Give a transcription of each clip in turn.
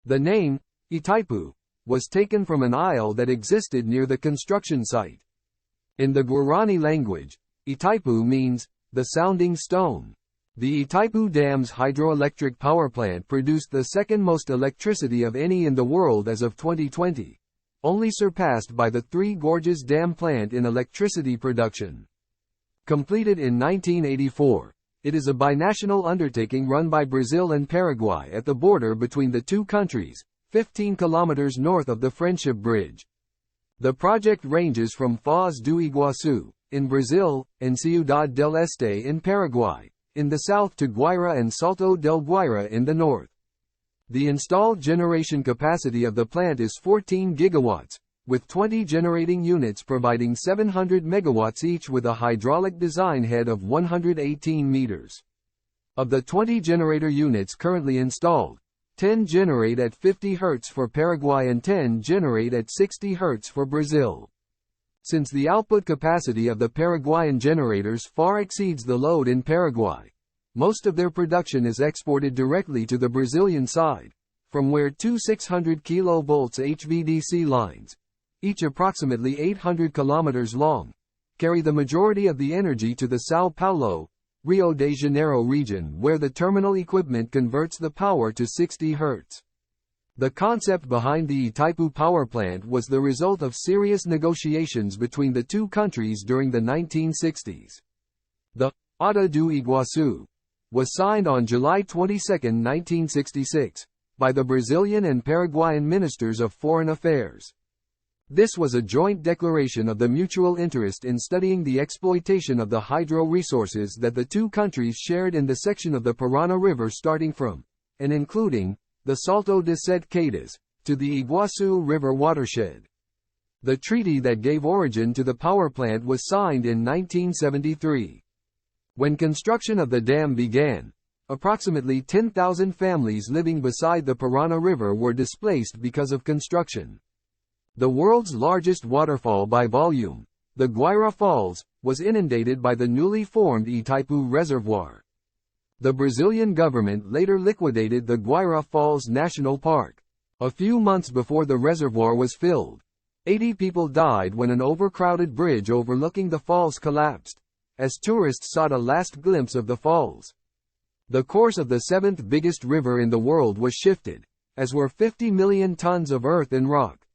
The name, Itaipu, was taken from an isle that existed near the construction site. In the Guarani language, Itaipu means, the sounding stone. The Itaipu Dam's hydroelectric power plant produced the second most electricity of any in the world as of 2020, only surpassed by the Three Gorges Dam plant in electricity production. Completed in 1984, it is a binational undertaking run by Brazil and Paraguay at the border between the two countries, 15 kilometers north of the Friendship Bridge. The project ranges from Foz do Iguaçu, in Brazil, and Ciudad del Este in Paraguay, in the south to Guaira and Salto del Guaira in the north. The installed generation capacity of the plant is 14 gigawatts, with 20 generating units providing 700 megawatts each with a hydraulic design head of 118 meters. Of the 20 generator units currently installed, 10 generate at 50 Hz for Paraguay and 10 generate at 60 Hz for Brazil. Since the output capacity of the Paraguayan generators far exceeds the load in Paraguay, most of their production is exported directly to the Brazilian side, from where two 600 kV HVDC lines, each approximately 800 kilometers long, carry the majority of the energy to the São Paulo, Rio de Janeiro region where the terminal equipment converts the power to 60 Hz. The concept behind the Itaipu power plant was the result of serious negotiations between the two countries during the 1960s. The Tratado do Iguaçu was signed on July 22, 1966, by the Brazilian and Paraguayan ministers of foreign affairs. This was a joint declaration of the mutual interest in studying the exploitation of the hydro resources that the two countries shared in the section of the Parana River starting from, and including, the Salto de Sete Quedas, to the Iguaçu River watershed. The treaty that gave origin to the power plant was signed in 1973. When construction of the dam began, approximately 10,000 families living beside the Parana River were displaced because of construction. The world's largest waterfall by volume, the Guaira Falls, was inundated by the newly formed Itaipu Reservoir. The Brazilian government later liquidated the Guaira Falls National Park. A few months before the reservoir was filled, 80 people died when an overcrowded bridge overlooking the falls collapsed, as tourists sought a last glimpse of the falls. The course of the seventh biggest river in the world was shifted, as were 50 million tons of earth and rock.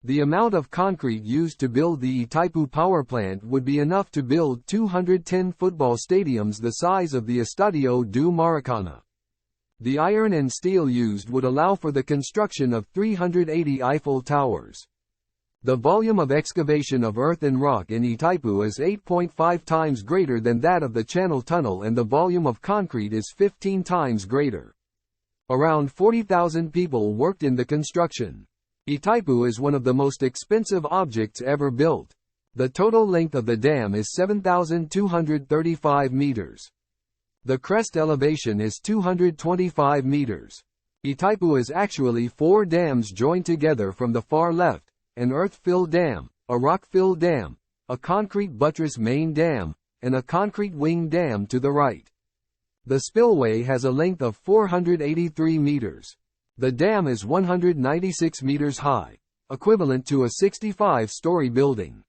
The amount of concrete used to build the Itaipu power plant would be enough to build 210 football stadiums the size of the Estadio do Maracanã. The iron and steel used would allow for the construction of 380 Eiffel Towers. The volume of excavation of earth and rock in Itaipu is 8.5 times greater than that of the Channel Tunnel and the volume of concrete is 15 times greater. Around 40,000 people worked in the construction. Itaipu is one of the most expensive objects ever built. The total length of the dam is 7,235 meters. The crest elevation is 225 meters. Itaipu is actually 4 dams joined together from the far left, an earth-filled dam, a rock-filled dam, a concrete buttress main dam, and a concrete wing dam to the right. The spillway has a length of 483 meters. The dam is 196 meters high, equivalent to a 65-story building.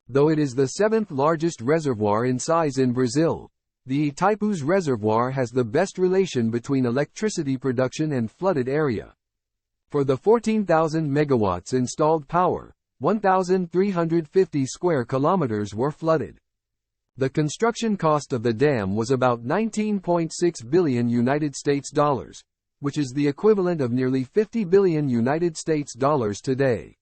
Though it is the 7th largest reservoir in size in Brazil, the Itaipu's reservoir has the best relation between electricity production and flooded area. For the 14,000 megawatts installed power, 1,350 square kilometers were flooded. The construction cost of the dam was about $19.6 billion United States dollars, which is the equivalent of nearly $50 billion United States dollars today.